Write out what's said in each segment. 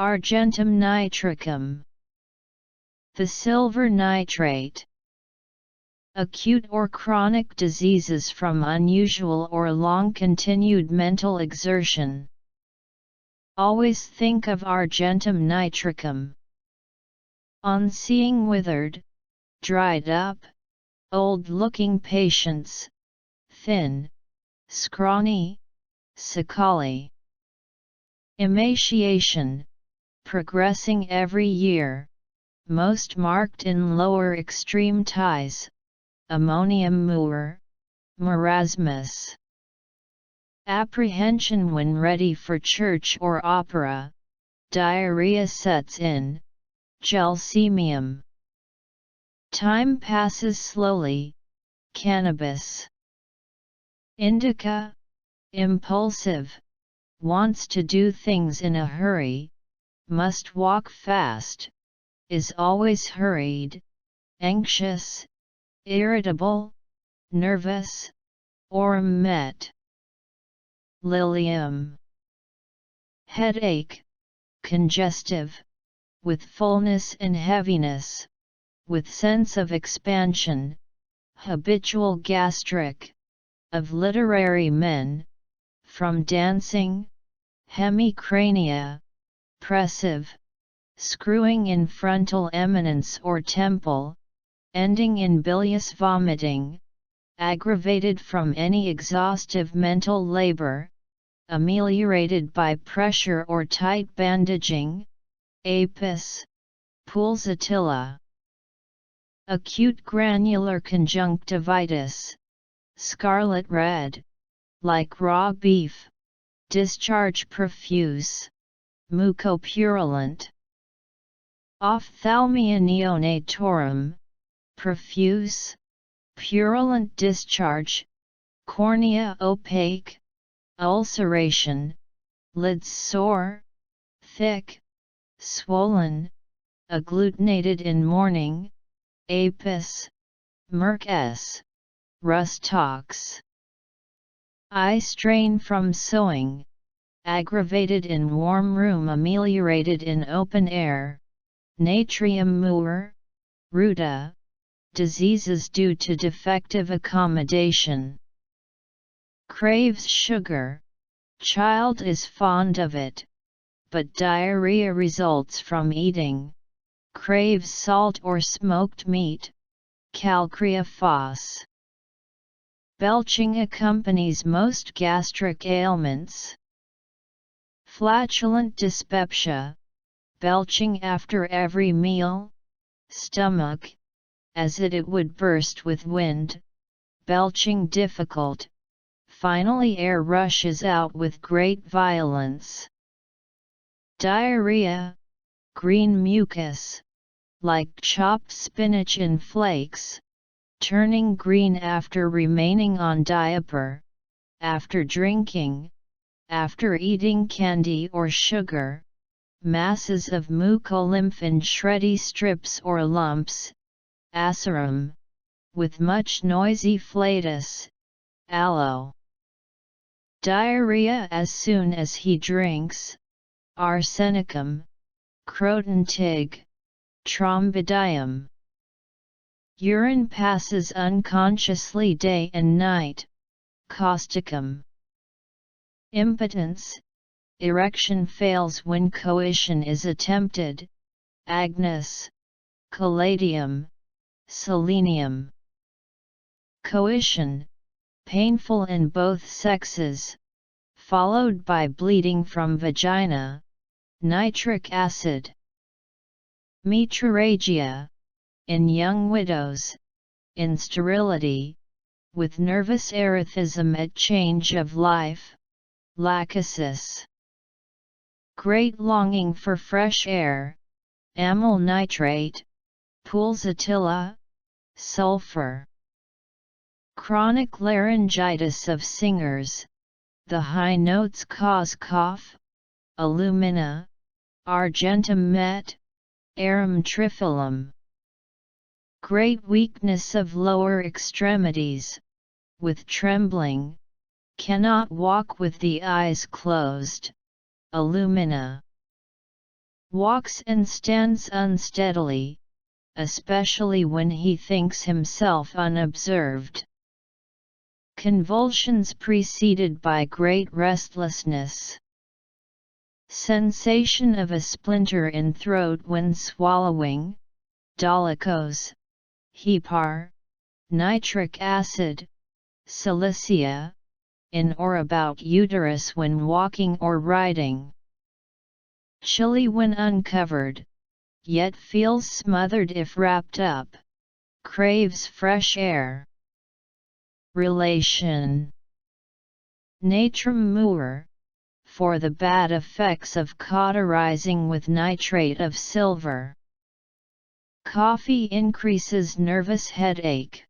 Argentum nitricum. The silver nitrate. Acute or chronic diseases from unusual or long-continued mental exertion. Always think of Argentum nitricum. On seeing withered, dried up, old-looking patients, thin, scrawny, sickly. Emaciation, progressing every year, most marked in lower extreme ties, ammonium moor, marasmus. Apprehension when ready for church or opera, diarrhea sets in, gelsemium. Time passes slowly, cannabis. Indica, impulsive, wants to do things in a hurry, must walk fast, is always hurried, anxious, irritable, nervous, or met. Lilium. Headache, congestive, with fullness and heaviness, with sense of expansion, habitual gastric, of literary men, from dancing, hemicrania, pressive, screwing in frontal eminence or temple, ending in bilious vomiting, aggravated from any exhaustive mental labor, ameliorated by pressure or tight bandaging, apis, pulsatilla. Acute granular conjunctivitis, scarlet red, like raw beef, discharge profuse, muco-purulent. Ophthalmia neonatorum, profuse, purulent discharge, cornea opaque, ulceration, lids sore, thick, swollen, agglutinated in morning, apis, merk s, rustox. Eye strain from sewing, aggravated in warm room, ameliorated in open air, natrium moor, ruta. Diseases due to defective accommodation. Craves sugar, child is fond of it, but diarrhea results from eating, craves salt or smoked meat, calcrea fos. Belching accompanies most gastric ailments. Flatulent dyspepsia, belching after every meal, stomach, as it would burst with wind, belching difficult, finally air rushes out with great violence. Diarrhea, green mucus, like chopped spinach in flakes, turning green after remaining on diaper, after drinking, after eating candy or sugar, masses of mucolymph in shreddy strips or lumps, acerum, with much noisy flatus, aloe. Diarrhea as soon as he drinks, arsenicum, croton tig, trombidium. Urine passes unconsciously day and night, causticum. Impotence, erection fails when coition is attempted, agnus, caladium, selenium. Coition, painful in both sexes, followed by bleeding from vagina, nitric acid. Metrorrhagia, in young widows, in sterility, with nervous erethism at change of life, lachesis. Great longing for fresh air, amyl nitrate, pulsatilla, sulfur. Chronic laryngitis of singers, the high notes cause cough, alumina, Argentum Nit, arum triphyllum. Great weakness of lower extremities, with trembling, cannot walk with the eyes closed, alumina. Walks and stands unsteadily, especially when he thinks himself unobserved. Convulsions preceded by great restlessness. Sensation of a splinter in throat when swallowing, dolichos, hepar, nitric acid, silicia, in or about uterus when walking or riding. Chilly when uncovered, yet feels smothered if wrapped up, craves fresh air. Relation. Natrum muor, for the bad effects of cauterizing with nitrate of silver. Coffee increases nervous headache.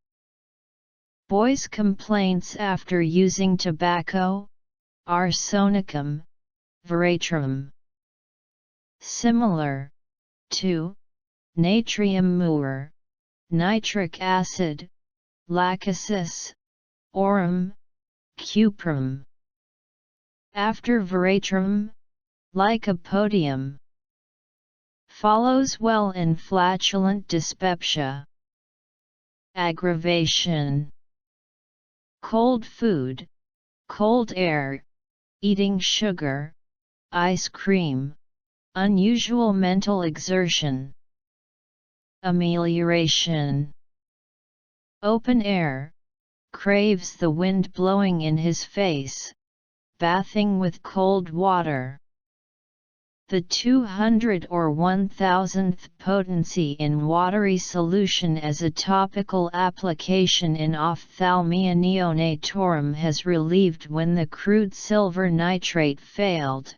Boys' complaints after using tobacco, arsenicum, veratrum. Similar to natrium muor, nitric acid, lachesis, aurum, cuprum. After veratrum, lycopodium. Follows well in flatulent dyspepsia. Aggravation. Cold food, cold air, eating sugar, ice cream, unusual mental exertion. Amelioration. Open air, craves the wind blowing in his face, bathing with cold water. The 200 or 1000th potency in watery solution as a topical application in ophthalmia neonatorum has relieved when the crude silver nitrate failed.